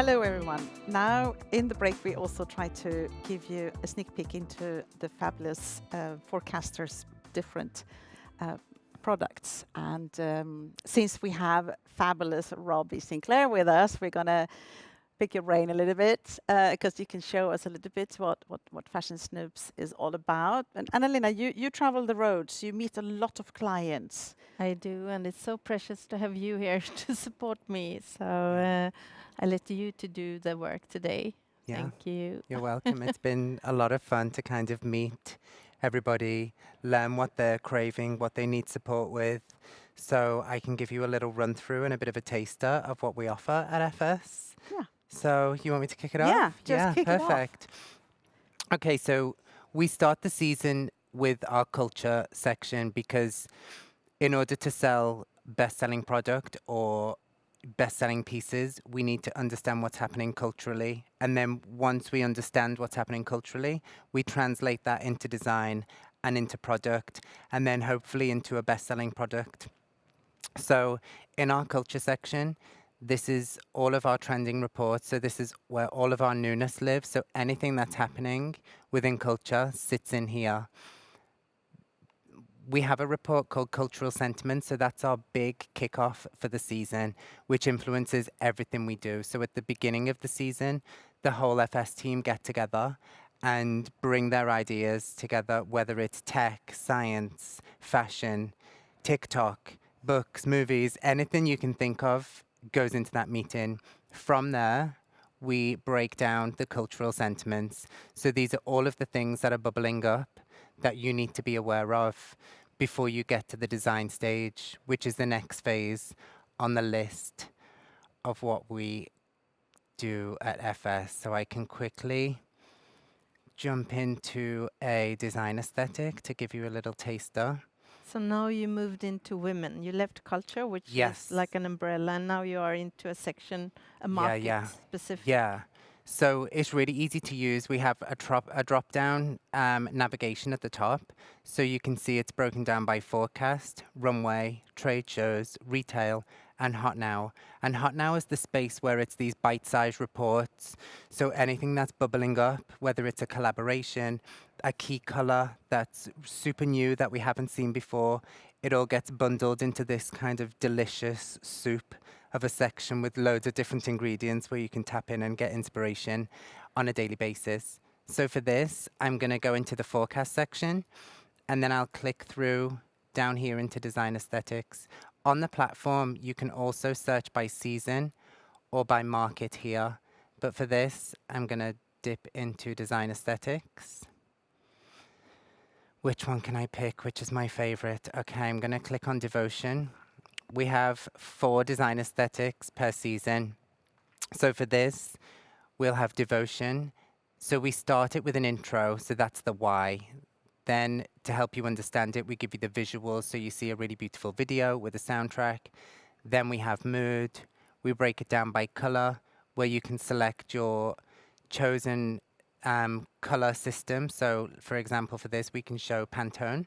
Hello, everyone. Now, in the break, we also try to give you a sneak peek into the fabulous forecasters' different products. And since we have fabulous Robbie Sinclair with us, we're going to pick your brain a little bit because you can show us a little bit what Fashion Snoops is all about. And Anna-Lena, you travel the roads, you meet a lot of clients. I do, and it's so precious to have you here to support me. So I let you to do the work today. Yeah. Thank you. You're welcome. It's been a lot of fun to kind of meet everybody, learn what they're craving, what they need support with. So I can give you a little run through and a bit of a taster of what we offer at FS. Yeah. So you want me to kick it Yeah, off? just kick it off. Perfect. Okay, so we start the season with our culture section because in order to sell best-selling product or best-selling pieces, we need to understand what's happening culturally. And then once we understand what's happening culturally, we translate that into design and into product, and then hopefully into a best-selling product. So in our culture section, this is all of our trending reports. So this is where all of our newness lives. So anything that's happening within culture sits in here. We have a report called Cultural Sentiment, so that's our big kickoff for the season, which influences everything we do. So at the beginning of the season, the whole FS team get together and bring their ideas together, whether it's tech, science, fashion, TikTok, books, movies, anything you can think of goes into that meeting. From there, we break down the cultural sentiments. So these are all of the things that are bubbling up that you need to be aware of before you get to the design stage, which is the next phase on the list of what we do at FS. So I can quickly jump into a design aesthetic to give you a little taster. So now you moved into women. You left culture, which Yes. is like an umbrella, and now you are into a section, a market specific. Yeah. So it's really easy to use. We have a drop-down navigation at the top. So you can see it's broken down by forecast, runway, trade shows, retail, and hot now. And hot now is the space where it's these bite-sized reports. So anything that's bubbling up, whether it's a collaboration, a key color that's super new that we haven't seen before, it all gets bundled into this kind of delicious soup of a section with loads of different ingredients where you can tap in and get inspiration on a daily basis. So for this, I'm going to go into the forecast section, and then I'll click through down here into design aesthetics. On the platform, you can also search by season or by market here. But for this, I'm going to dip into design aesthetics. Which one can I pick? Which is my favorite? Okay, I'm going to click on devotion. We have 4 design aesthetics per season. So for this, we'll have devotion. So we start it with an intro, so that's the why. Then to help you understand it, we give you the visuals, so you see a really beautiful video with a soundtrack. Then we have mood. We break it down by color, where you can select your chosen color system. So for example, for this, we can show Pantone.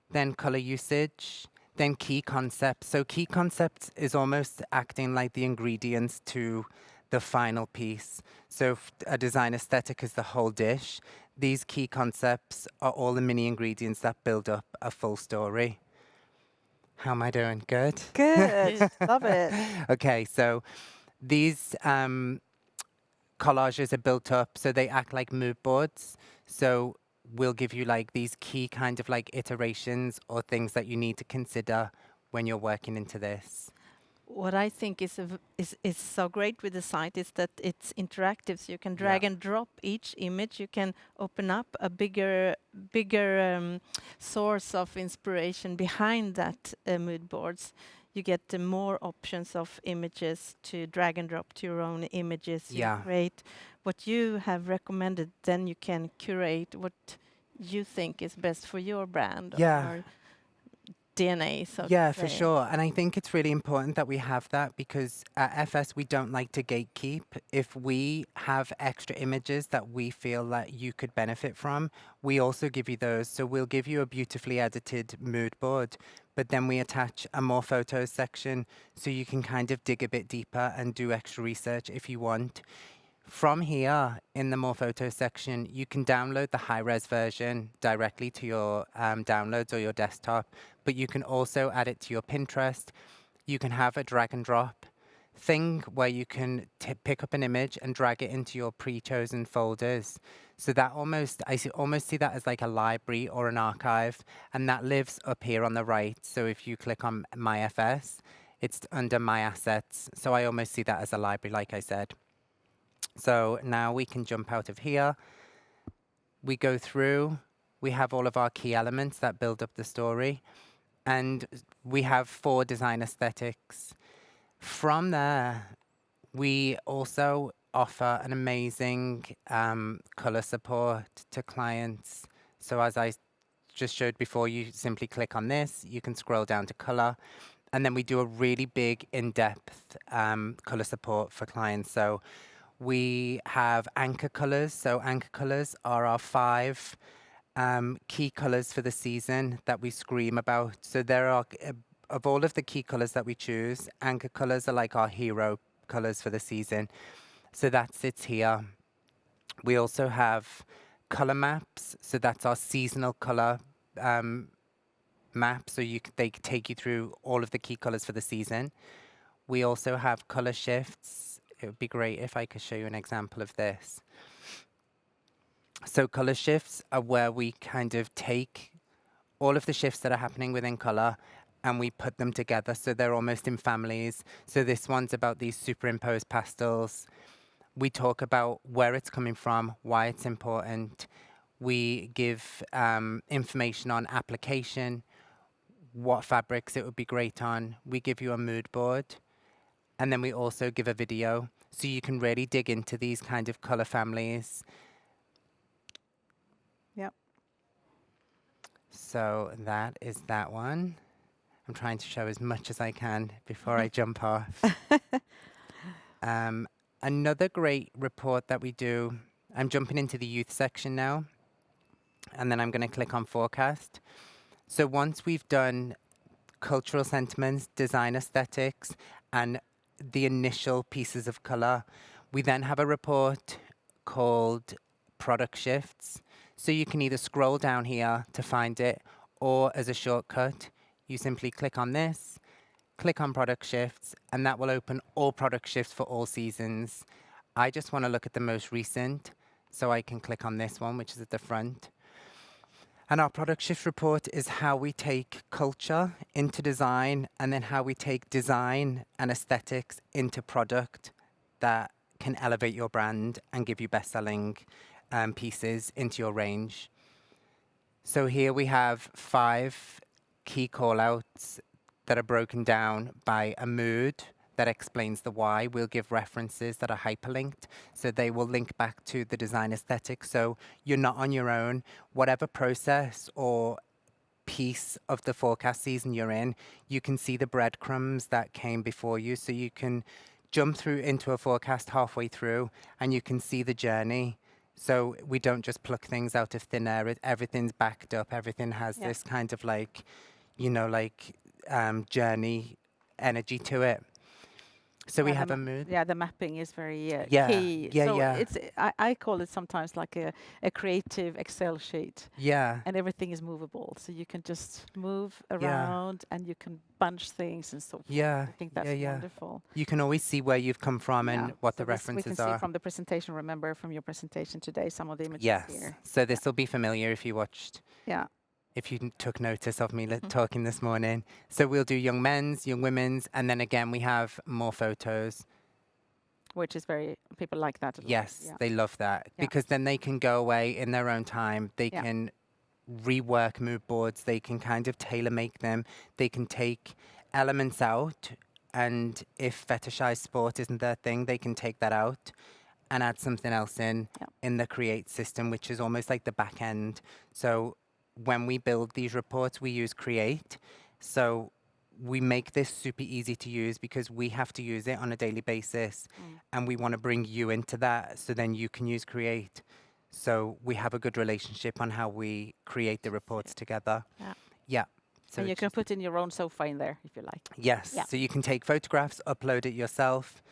Then color usage. Then key concepts. So key concepts is almost acting like the ingredients to the final piece. So a design aesthetic is the whole dish. These key concepts are all the mini ingredients that build up a full story. How am I doing? Good? Good. Love it. Okay, so these collages are built up, so they act like mood boards. So we'll give you like these key kind of like iterations or things that you need to consider when you're working into this. What I think is so great with the site is that it's interactive, so you can drag and drop each image. You can open up a bigger source of inspiration behind that mood boards. You get more options of images to drag and drop to your own images. You create what you have recommended, then you can curate what you think is best for your brand or DNA. So for sure. And I think it's really important that we have that because at FS, we don't like to gatekeep. If we have extra images that we feel that you could benefit from, we also give you those. So we'll give you a beautifully edited mood board, but then we attach a more photos section so you can kind of dig a bit deeper and do extra research if you want. From here, in the more photos section, you can download the high-res version directly to your downloads or your desktop, but you can also add it to your Pinterest. You can have a drag and drop thing where you can pick up an image and drag it into your pre-chosen folders. So that almost see that as like a library or an archive, and that lives up here on the right. So if you click on My FS, it's under My Assets. So I almost see that as a library, like I said. So now we can jump out of here. We go through, we have all of our key elements that build up the story, and we have 4 design aesthetics. From there, we also offer an amazing color support to clients. So as I just showed before, you simply click on this, you can scroll down to color, and then we do a really big in-depth color support for clients. So we have anchor colors. So anchor colors are our 5 key colors for the season that we scream about. So there are, of all of the key colors that we choose, anchor colors are like our hero colors for the season. So that sits here. We also have color maps. So that's our seasonal color map. So they take you through all of the key colors for the season. We also have color shifts. It would be great if I could show you an example of this. So color shifts are where we kind of take all of the shifts that are happening within color and we put them together so they're almost in families. So this one's about these superimposed pastels. We talk about where it's coming from, why it's important. We give information on application, what fabrics it would be great on. We give you a mood board. And then we also give a video, so you can really dig into these kind of color families. Yep. So that is that one. I'm trying to show as much as I can before I jump off. Another great report that we do, I'm jumping into the youth section now, and then I'm going to click on forecast. So once we've done cultural sentiments, design aesthetics, and the initial pieces of color, we then have a report called product shifts. So you can either scroll down here to find it, or as a shortcut, you simply click on this, click on product shifts, and that will open all product shifts for all seasons. I just want to look at the most recent, so I can click on this one, which is at the front. And our product shift report is how we take culture into design, and then how we take design and aesthetics into product that can elevate your brand and give you best-selling pieces into your range. So here we have 5 key call-outs that are broken down by a mood that explains the why. We'll give references that are hyperlinked, so they will link back to the design aesthetic. So you're not on your own. Whatever process or piece of the forecast season you're in, you can see the breadcrumbs that came before you. So you can jump through into a forecast halfway through, and you can see the journey. So we don't just pluck things out of thin air. Everything's backed up. Everything has this kind of like, journey energy to it. So we have a mood. Yeah, the mapping is very key. It's I call it sometimes like a creative Excel sheet. Yeah. And everything is movable, so you can just move around and you can bunch things and so forth. Yeah. I think that's wonderful. You can always see where you've come from and what the references we can see from the presentation. Remember from your presentation today, some of the images here. So this will be familiar if you watched. Yeah. If you took notice of me talking this morning. So we'll do young men's, young women's, and then again we have more photos. Which is people like that a lot. Yes, they love that. Because then they can go away in their own time. They can rework mood boards. They can kind of tailor make them. They can take elements out, and if fetishized sport isn't their thing, they can take that out and add something else in the create system, which is almost like the back end. So when we build these reports, we use Create. So we make this super easy to use because we have to use it on a daily basis. And we want to bring you into that so then you can use Create. So we have a good relationship on how we create the reports together. Yeah. So and you can put in your own sofa in there if you like. Yes. Yeah. So you can take photographs, upload it yourself.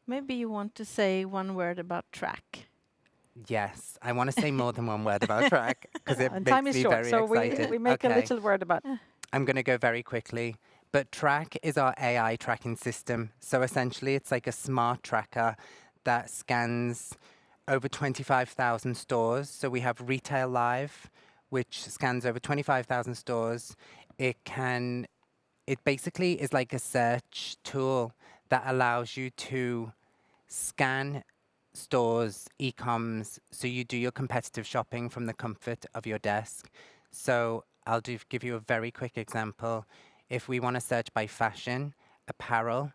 Maybe you want to say one word about track. Yes. I want to say more than one word about track because it And makes time is me short, very so excited. we make a Okay. little word about. I'm going to go very quickly. But Track is our AI tracking system. So essentially, it's like a smart tracker that scans over 25,000 stores. So we have Retail Live, which scans over 25,000 stores. It basically is like a search tool that allows you to scan stores, e-coms, so you do your competitive shopping from the comfort of your desk. So I'll give you a very quick example. If we want to search by fashion, apparel,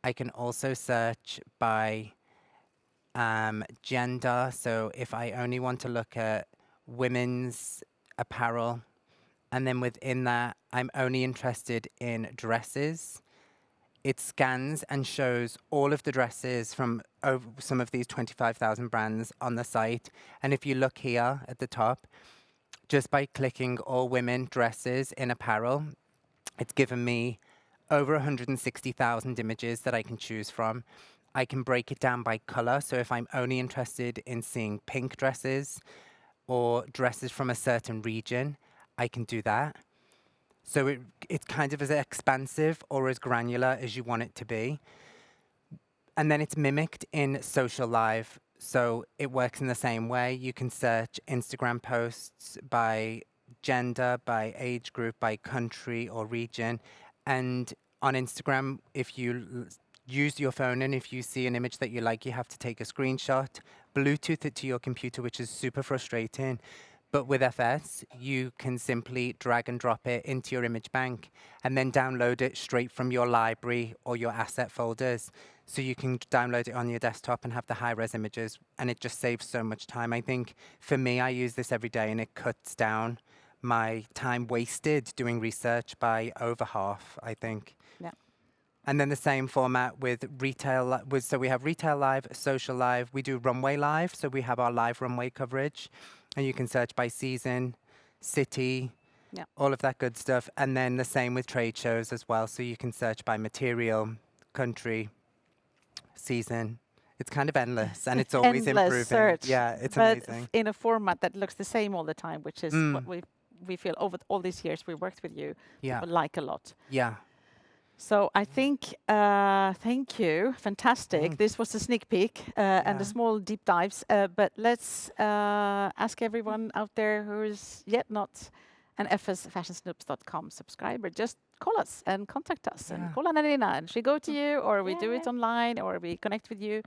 I can also search by gender. So if I only want to look at women's apparel, and then within that, I'm only interested in dresses, it scans and shows all of the dresses from some of these 25,000 brands on the site. And if you look here at the top, just by clicking all women dresses in apparel, it's given me over 160,000 images that I can choose from. I can break it down by color. So if I'm only interested in seeing pink dresses or dresses from a certain region, I can do that. So it's kind of as expansive or as granular as you want it to be. And then it's mimicked in social live. So it works in the same way. You can search Instagram posts by gender, by age group, by country or region. And on Instagram, if you use your phone and if you see an image that you like, you have to take a screenshot, Bluetooth it to your computer, which is super frustrating. But with FS, you can simply drag and drop it into your image bank and then download it straight from your library or your asset folders. So you can download it on your desktop and have the high-res images, and it just saves so much time. I think for me, I use this every day, and it cuts down my time wasted doing research by over half, I think. Yeah. And then the same format with retail. So we have Retail Live, Social Live. We do Runway Live, so we have our live runway coverage. And you can search by season, city, all of that good stuff. And then the same with trade shows as well. So you can search by material, country, season. It's kind of endless, and it's always Endless improving. search, Yeah, it's but amazing. in a format that looks the same all the time, which is what we feel over all these years we worked with you. People like a lot. Yeah. So I think, thank you, fantastic. This was a sneak peek and a small deep dives, but let's ask everyone out there who is yet not an fsfashionsnoops.com subscriber, just call us and contact us and call Anna-Lena and she go to you, or we do it online, or we connect with you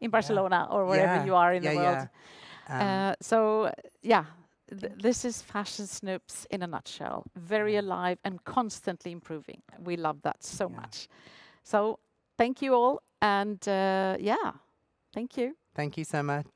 in Barcelona or wherever you are in the world. So yeah. This is Fashion Snoops in a nutshell. Very alive and constantly improving. We love that so much. So thank you all. And thank you. Thank you so much.